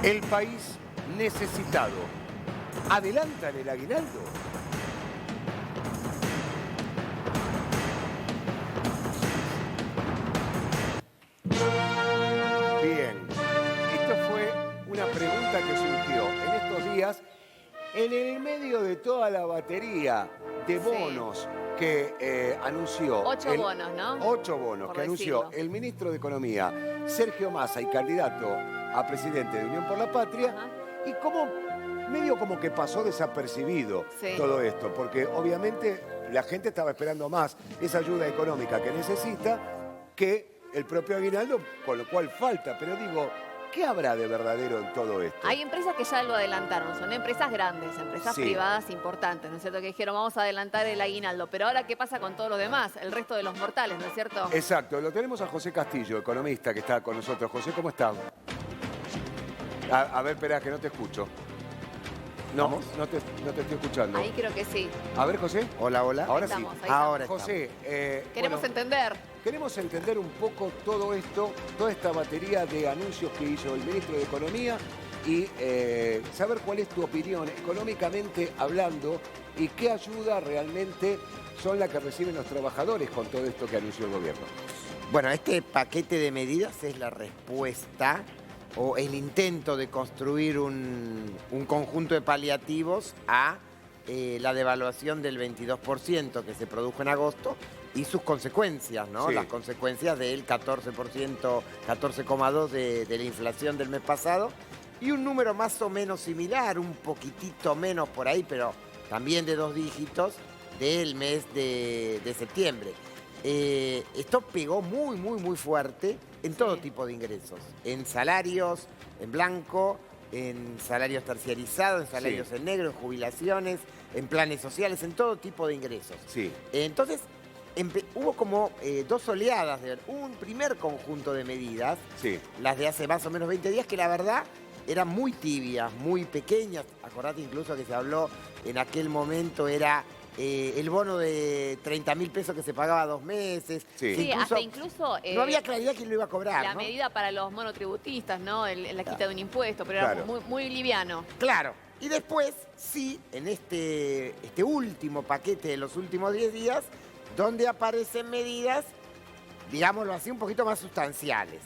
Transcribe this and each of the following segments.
El país necesitado. ¿Adelantan el aguinaldo? Bien. Esto fue una pregunta que surgió en estos días en el medio de toda la batería de bonos que anunció... 8 bonos, ¿no? 8 bonos Por que anunció decirlo. el ministro de Economía, Sergio Massa, y candidato a presidente de Unión por la Patria, Ajá. y como medio como que pasó desapercibido Sí. todo esto, porque obviamente la gente estaba esperando más esa ayuda económica que necesita que el propio aguinaldo, con lo cual falta. Pero digo, ¿qué habrá de verdadero en todo esto? Hay empresas que ya lo adelantaron, son empresas grandes, empresas Sí. privadas importantes, ¿no es cierto? Que dijeron, vamos a adelantar el aguinaldo. Pero ahora, ¿qué pasa con todos los demás? El resto de los mortales, ¿no es cierto? Exacto, lo tenemos a José Castillo, economista, que está con nosotros. José, ¿cómo está? A ver, espera, que no te escucho. No, ¿Vamos? no te estoy escuchando. Ahí creo que sí. A ver, José. Hola, hola. Ahora Estamos, sí. ahí Ahora José, Queremos bueno, entender. queremos entender un poco todo esto, toda esta batería de anuncios que hizo el ministro de Economía y saber cuál es tu opinión económicamente hablando y qué ayuda realmente son las que reciben los trabajadores con todo esto que anunció el gobierno. Bueno, este paquete de medidas es la respuesta o el intento de construir un conjunto de paliativos a la devaluación del 22% que se produjo en agosto y sus consecuencias, ¿no? Sí. Las consecuencias del 14%, 14,2% de la inflación del mes pasado y un número más o menos similar, un poquitito menos por ahí, pero también de 2 dígitos del mes de septiembre. Esto pegó muy fuerte en todo tipo de ingresos, en salarios, en blanco, en salarios terciarizados, en salarios en negro, en jubilaciones, en planes sociales, en todo tipo de ingresos. Sí. Entonces, hubo como 2 oleadas, un primer conjunto de medidas, Sí. las de hace más o menos 20 días, que la verdad eran muy tibias, muy pequeñas. Acordate incluso que se habló en aquel momento, era el bono de 30.000 pesos que se pagaba 2 meses. Sí. Sí, hasta incluso... no había claridad quién lo iba a cobrar, la ¿no? medida para los monotributistas, ¿no? La quita de un impuesto, pero era Claro. muy liviano. Claro. Y después, sí, en este último paquete de los últimos 10 días, donde aparecen medidas, digámoslo así, un poquito más sustanciales.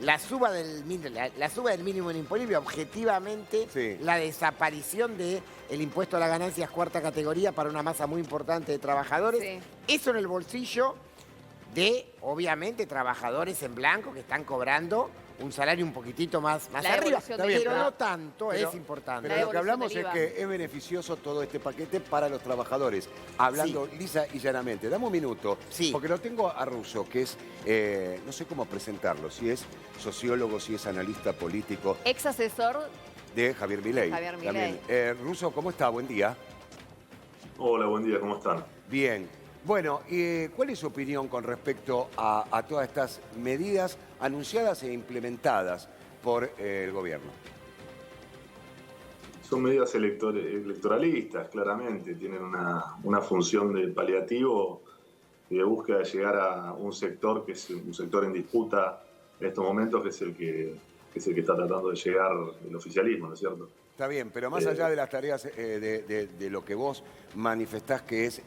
La suba del mínimo imponible, objetivamente, Sí. la desaparición del impuesto a las ganancias cuarta categoría para una masa muy importante de trabajadores. Sí. Eso en el bolsillo de, obviamente, trabajadores en blanco que están cobrando un salario un poquitito más La arriba. devolución del Pero IVA. no tanto, Pero- es importante. Pero lo que devolución hablamos del es IVA. que es beneficioso todo este paquete para los trabajadores. Hablando lisa y llanamente. Dame un minuto. Sí. Porque lo tengo a Russo, que es, no sé cómo presentarlo, si es sociólogo, si es analista político, Ex asesor, de Javier Milei. Javier Milei. También. Russo, ¿cómo está? Buen día. Hola, buen día, ¿cómo están? Bien. Bueno, ¿cuál es su opinión con respecto a todas estas medidas anunciadas e implementadas por el gobierno? Son medidas electoralistas, claramente, tienen una función de paliativo y de búsqueda de llegar a un sector que es un sector en disputa en estos momentos, que es el que está tratando de llegar el oficialismo, ¿no es cierto? Está bien, pero más allá de las tareas de lo que vos manifestás que es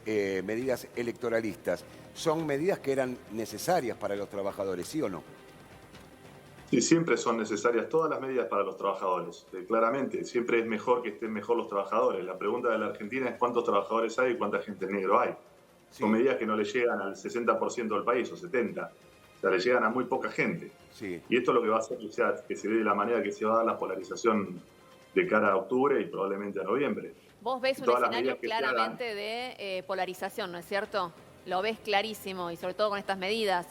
medidas electoralistas, ¿son medidas que eran necesarias para los trabajadores, sí o no? Sí, siempre son necesarias todas las medidas para los trabajadores. Claramente, siempre es mejor que estén mejor los trabajadores. La pregunta de la Argentina es cuántos trabajadores hay y cuánta gente en negro hay. Sí. Son medidas que no le llegan al 60% del país o 70%. O sea, le llegan a muy poca gente. Sí. Y esto es lo que va a hacer que se dé de la manera que se va a dar la polarización de cara a octubre y probablemente a noviembre. vos ves un Todas las escenario medidas que se claramente de polarización, ¿no es cierto? Lo ves clarísimo y sobre todo con estas medidas.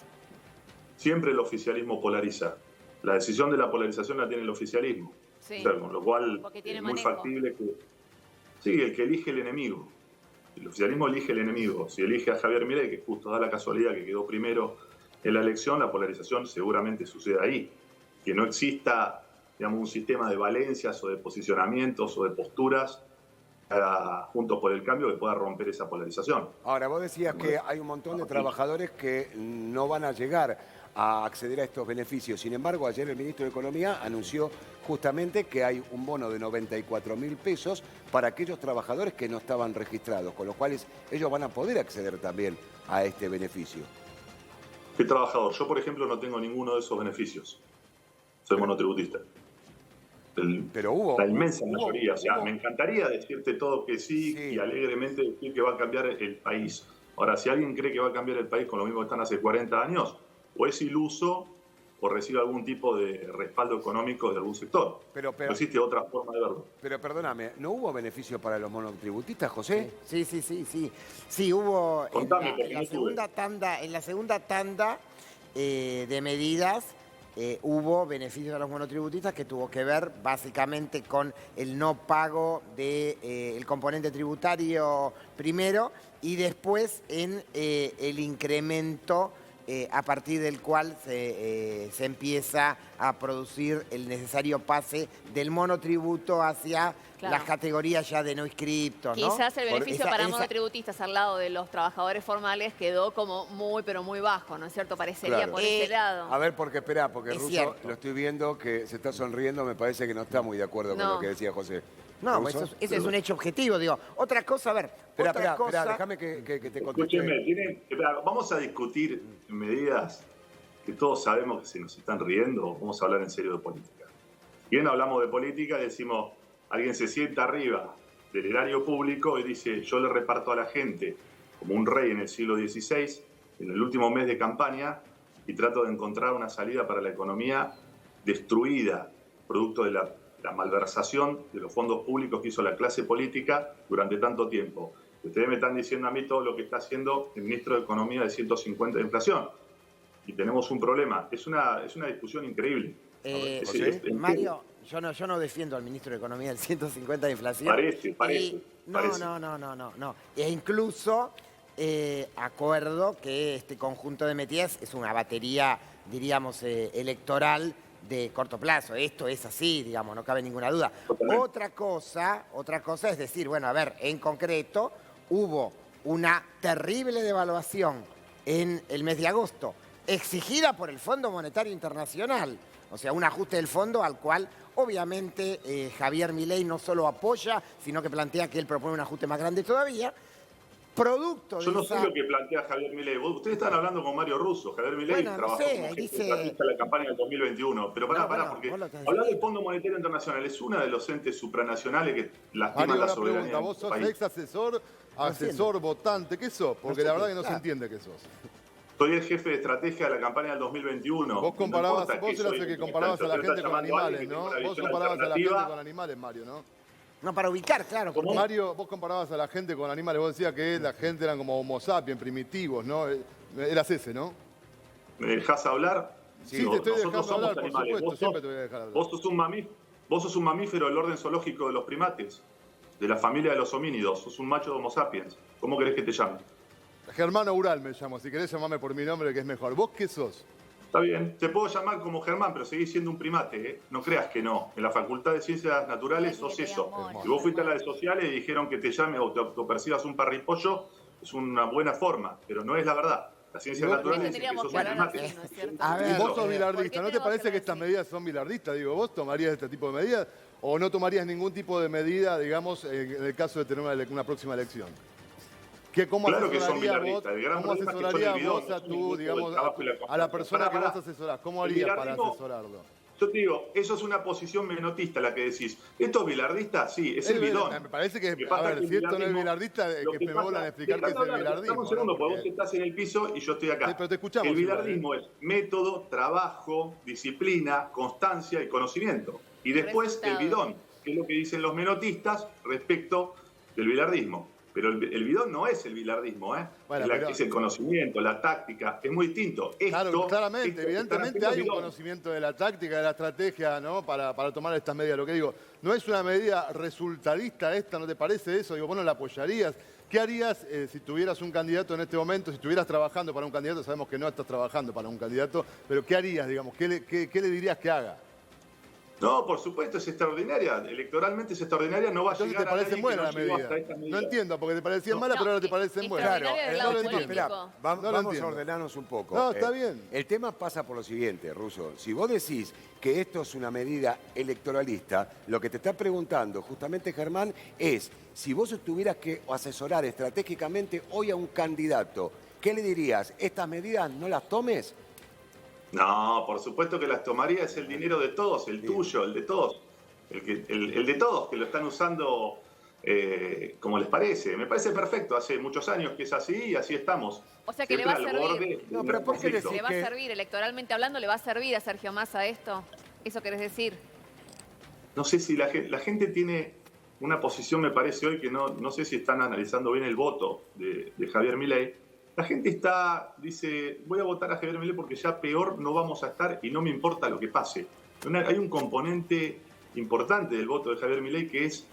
Siempre el oficialismo polariza. La decisión de la polarización la tiene el oficialismo. Sí. O sea, con lo cual Porque es tiene muy manejo. factible que... Sí, el que elige el enemigo. El oficialismo elige el enemigo. Si elige a Javier Milei, que justo da la casualidad que quedó primero en la elección, la polarización seguramente sucede ahí. Que no exista, digamos, un sistema de valencias o de posicionamientos o de posturas juntos por el cambio que pueda romper esa polarización. Ahora, vos decías que hay un montón de trabajadores que no van a llegar a acceder a estos beneficios. Sin embargo, ayer el ministro de Economía anunció justamente que hay un bono de 94.000 pesos para aquellos trabajadores que no estaban registrados, con los cuales ellos van a poder acceder también a este beneficio. ¿Qué trabajador? Yo, por ejemplo, no tengo ninguno de esos beneficios. Soy monotributista. Pero hubo... La inmensa mayoría. O sea, me encantaría decirte todo que sí y alegremente decir que va a cambiar el país. Ahora, si alguien cree que va a cambiar el país con lo mismo que están hace 40 años, o es iluso o recibe algún tipo de respaldo económico de algún sector. Pero no existe otra forma de verlo. Pero perdóname, ¿no hubo beneficio para los monotributistas, José? Sí. Sí, hubo Contame, en la segunda tanda de medidas. Hubo beneficios a los monotributistas que tuvo que ver básicamente con el no pago del componente tributario primero y después en el incremento a partir del cual se empieza a producir el necesario pase del monotributo hacia las categorías ya de no inscriptos, ¿no? Quizás el beneficio para monotributistas al lado de los trabajadores formales quedó como muy, pero muy bajo, ¿no es cierto? Parecería por ese lado. A ver, porque Russo, cierto. lo estoy viendo que se está sonriendo, me parece que no está muy de acuerdo con lo que decía José. No, eso es un hecho objetivo, digo. Otra cosa, a ver, Espera, déjame que te conteste. Escúcheme, vamos a discutir medidas que todos sabemos que se nos están riendo, vamos a hablar en serio de política. Bien, hablamos de política y decimos, alguien se sienta arriba del erario público y dice, yo le reparto a la gente como un rey en el siglo XVI, en el último mes de campaña, y trato de encontrar una salida para la economía destruida, producto de la malversación de los fondos públicos que hizo la clase política durante tanto tiempo. Ustedes me están diciendo a mí todo lo que está haciendo el ministro de Economía de 150 de inflación. Y tenemos un problema. Es una discusión increíble. Mario, yo no defiendo al ministro de Economía del 150 de inflación. Parece. No. E incluso acuerdo que este conjunto de medidas es una batería, diríamos, electoral de corto plazo. Esto es así, digamos, no cabe ninguna duda. Otra cosa es decir, bueno, a ver, en concreto hubo una terrible devaluación en el mes de agosto, exigida por el Fondo Monetario Internacional. O sea, un ajuste del fondo al cual obviamente Javier Milei no solo apoya, sino que plantea que él propone un ajuste más grande todavía. Producto Yo no sé lo que plantea Javier Milei. Ustedes están hablando con Mario Russo. Javier Milei trabajó como jefe de la campaña del 2021. Pero pará, porque hablar del Fondo Monetario Internacional es uno de los entes supranacionales que lastiman la soberanía. Vos sos ex asesor, votante. ¿Qué sos? Porque la verdad que no se entiende qué sos. Soy el jefe de estrategia de la campaña del 2021. Vos eras el que comparabas a la gente con animales, ¿no? Vos comparabas a la gente con animales, Mario, ¿no? No, para ubicar, claro. Mario, vos comparabas a la gente con animales. Vos decías que la gente eran como homo sapiens, primitivos, ¿no? Eras ese, ¿no? ¿Me dejás hablar? Sí, te estoy dejando hablar, por supuesto. Siempre te voy a dejar hablar. Vos sos un mamífero del orden zoológico de los primates, de la familia de los homínidos. Sos un macho de homo sapiens. ¿Cómo querés que te llame? Germán Ural me llamo. Si querés llamarme por mi nombre, que es mejor. ¿Vos qué sos? Está bien, te puedo llamar como Germán, pero seguís siendo un primate, ¿eh? No creas que no. En la Facultad de Ciencias Naturales sos eso. Si vos fuiste a la de sociales y dijeron que te llame o te percibas un parripollo, es una buena forma, pero no es la verdad. Las ciencias naturales dicen que sos un primate. Y vos sos bilardista. ¿No te parece que estas medidas son bilardistas? Digo, ¿vos tomarías este tipo de medidas o no tomarías ningún tipo de medida, digamos, en el caso de tener una próxima elección? Claro que son bilardistas. ¿Cómo asesorarías vos a tu, digamos, a la persona que vos asesorás? ¿Cómo harías para asesorarlo? Yo te digo, eso es una posición menotista la que decís. ¿Esto es bilardista? Sí, es el bidón. Me parece que, a ver, si esto no es bilardista, que me vuelvan a explicar qué es el bilardismo. Un segundo, porque vos estás en el piso y yo estoy acá. Pero te escuchamos. El bilardismo es método, trabajo, disciplina, constancia y conocimiento. Y después el bidón, que es lo que dicen los menotistas respecto del bilardismo. Pero el bidón no es el bilardismo, ¿eh? Bueno, es el conocimiento, la táctica, es muy distinto. Claro, claramente, evidentemente hay un conocimiento de la táctica, de la estrategia, ¿no? Para tomar estas medidas. Lo que digo, no es una medida resultadista esta, ¿no te parece eso? Digo, vos no la apoyarías. ¿Qué harías si tuvieras un candidato en este momento, si estuvieras trabajando para un candidato? Sabemos que no estás trabajando para un candidato, pero ¿qué harías, digamos? ¿Qué le dirías que haga? No, por supuesto, es extraordinaria. Electoralmente es extraordinaria, no va a Entonces llegar te a nadie parecen que buenas no las llegó medidas. hasta esta medida. No entiendo, porque te parecían malas, pero ahora te parecen buenas. extraordinaria del lado no lo entiendo. político. Esperá, No lo vamos a entiendo. ordenarnos un poco. No, está bien. El tema pasa por lo siguiente, Russo. Si vos decís que esto es una medida electoralista, lo que te está preguntando justamente Germán es si vos tuvieras que asesorar estratégicamente hoy a un candidato, ¿qué le dirías? ¿Estas medidas no las tomes? No, por supuesto que las tomaría, es el dinero de todos, el tuyo, el de todos. El de todos, que lo están usando como les parece. Me parece perfecto, hace muchos años que es así y así estamos. O sea que le va a Siempre al borde servir. de No, un pero ¿por qué conflicto. ¿Le va a que- servir, electoralmente hablando, le va a servir a Sergio Massa esto? ¿Eso querés decir? No sé si la gente tiene una posición, me parece hoy, que no sé si están analizando bien el voto de Javier Milei. La gente dice, voy a votar a Javier Milei porque ya peor no vamos a estar y no me importa lo que pase. Hay un componente importante del voto de Javier Milei que es,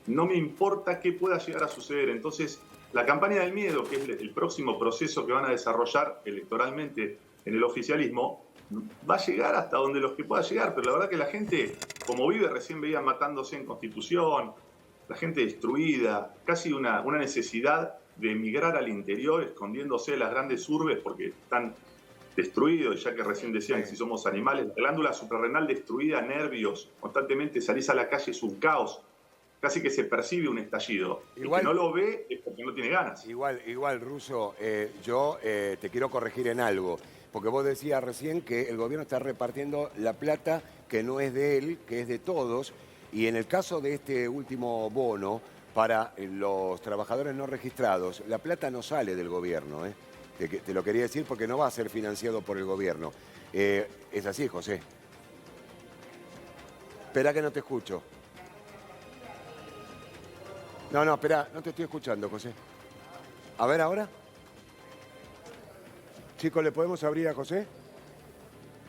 no me importa qué pueda llegar a suceder. Entonces, la campaña del miedo, que es el próximo proceso que van a desarrollar electoralmente en el oficialismo, va a llegar hasta donde los que pueda llegar, pero la verdad que la gente, como vive, recién veían matándose en Constitución, la gente destruida, casi una necesidad de emigrar al interior, escondiéndose de las grandes urbes porque están destruidos, ya que recién decían que si somos animales, la glándula suprarrenal destruida, nervios, constantemente salís a la calle, es un caos, casi que se percibe un estallido. Igual- El que no lo ve es porque no tiene ganas. Igual, Russo, yo te quiero corregir en algo, porque vos decías recién que el gobierno está repartiendo la plata que no es de él, que es de todos, y en el caso de este último bono para los trabajadores no registrados, la plata no sale del gobierno, ¿eh? Te lo quería decir porque no va a ser financiado por el gobierno. Es así, José. Espera que no te escucho. No, espera, no te estoy escuchando, José. A ver, ¿ahora? Chicos, ¿le podemos abrir a José?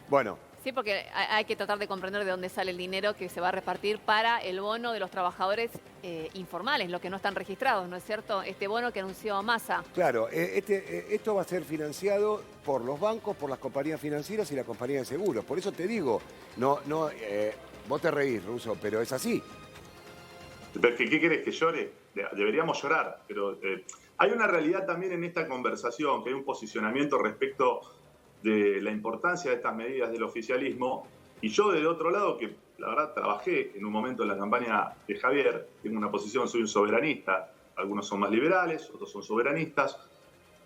Bueno, Sí, porque hay que tratar de comprender de dónde sale el dinero que se va a repartir para el bono de los trabajadores informales, los que no están registrados, ¿no es cierto? Este bono que anunció Massa. claro, esto va a ser financiado por los bancos, por las compañías financieras y la compañía de seguros. Por eso te digo, vos te reís, Russo, pero es así. Pero ¿qué querés que llore? Deberíamos llorar, pero hay una realidad también en esta conversación, que hay un posicionamiento respecto de la importancia de estas medidas del oficialismo, y yo del otro lado, que la verdad trabajé en un momento en la campaña de Javier, tengo una posición, soy un soberanista, algunos son más liberales, otros son soberanistas,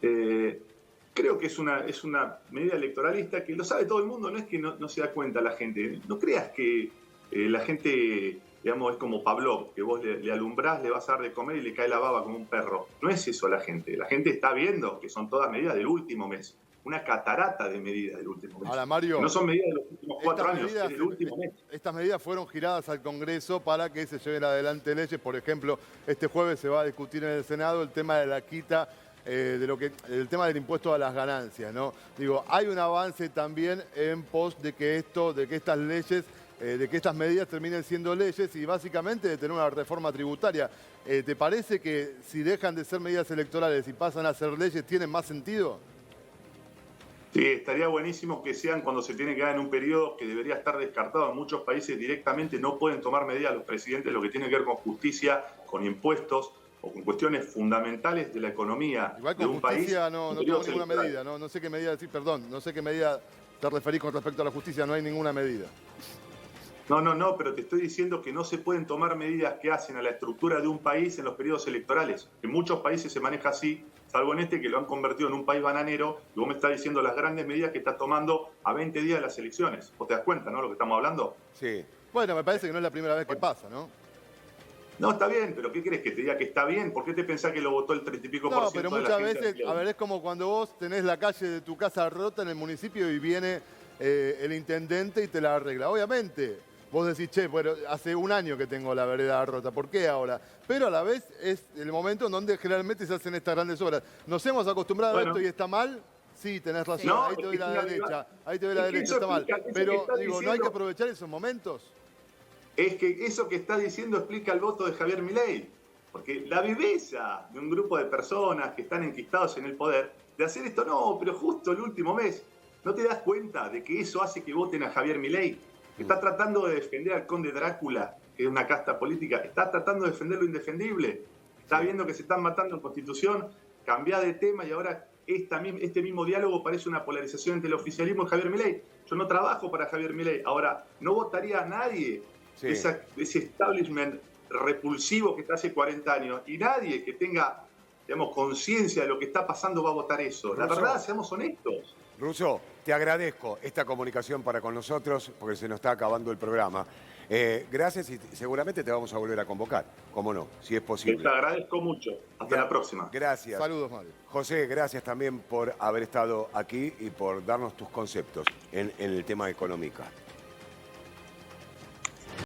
creo que es una medida electoralista que lo sabe todo el mundo, no es que no se da cuenta la gente, no creas que la gente, digamos, es como Pavlov, que vos le alumbrás, le vas a dar de comer y le cae la baba como un perro. No es eso la gente está viendo que son todas medidas del último mes. Una catarata de medidas del último mes. Ahora, Mario, No son medidas de los últimos 4 años, medidas, es del último mes. Estas medidas fueron giradas al Congreso para que se lleven adelante leyes. Por ejemplo, este jueves se va a discutir en el Senado el tema de la quita, el tema del impuesto a las ganancias, ¿no? Digo, hay un avance también en pos de que estas leyes, de que estas medidas terminen siendo leyes y básicamente de tener una reforma tributaria. ¿Te parece que si dejan de ser medidas electorales y pasan a ser leyes, tienen más sentido? Sí, estaría buenísimo que sean cuando se tiene que dar en un periodo que debería estar descartado. En muchos países directamente no pueden tomar medidas los presidentes, lo que tiene que ver con justicia, con impuestos o con cuestiones fundamentales de la economía Igual de con un país. justicia no tengo ninguna electoral. medida, no sé qué medida decir, perdón, no sé qué medida te referís con respecto a la justicia, no hay ninguna medida. No, pero te estoy diciendo que no se pueden tomar medidas que hacen a la estructura de un país en los periodos electorales. En muchos países se maneja así, salvo en este que lo han convertido en un país bananero, y vos me estás diciendo las grandes medidas que estás tomando a 20 días de las elecciones. ¿Vos te das cuenta, no, lo que estamos hablando? Sí. Bueno, me parece que no es la primera vez que pasa, ¿no? No, está bien, pero ¿qué crees que te diga que está bien? ¿Por qué te pensás que lo votó el 30 y pico por No, ciento pero de la muchas gente? veces, a ver, es como cuando vos tenés la calle de tu casa rota en el municipio y viene el intendente y te la arregla. Obviamente, vos decís, che, bueno, hace un año que tengo la vereda rota, ¿por qué ahora? Pero a la vez es el momento en donde generalmente se hacen estas grandes obras. ¿Nos hemos acostumbrado a esto y está mal? Sí, tenés razón, No, ahí te doy la derecha, ahí te doy la es que derecha, eso está mal. explica, eso Pero que estás digo, ¿no hay diciendo- que aprovechar esos momentos? Es que eso que estás diciendo explica el voto de Javier Milei. Porque la viveza de un grupo de personas que están enquistados en el poder, de hacer esto, no, pero justo el último mes, ¿no te das cuenta de que eso hace que voten a Javier Milei? Está tratando de defender al conde Drácula, que es una casta política. Está tratando de defender lo indefendible. Está viendo que se están matando en Constitución. Cambia de tema y ahora este mismo diálogo parece una polarización entre el oficialismo y Javier Milei. Yo no trabajo para Javier Milei. Ahora, no votaría a nadie de ese establishment repulsivo que está hace 40 años. Y nadie que tenga, digamos, conciencia de lo que está pasando va a votar eso. La verdad, seamos honestos. Russo, te agradezco esta comunicación para con nosotros porque se nos está acabando el programa. Gracias y seguramente te vamos a volver a convocar, cómo no, si es posible. Te agradezco mucho. Hasta la próxima. Gracias. Saludos, Mario. José, gracias también por haber estado aquí y por darnos tus conceptos en el tema económico.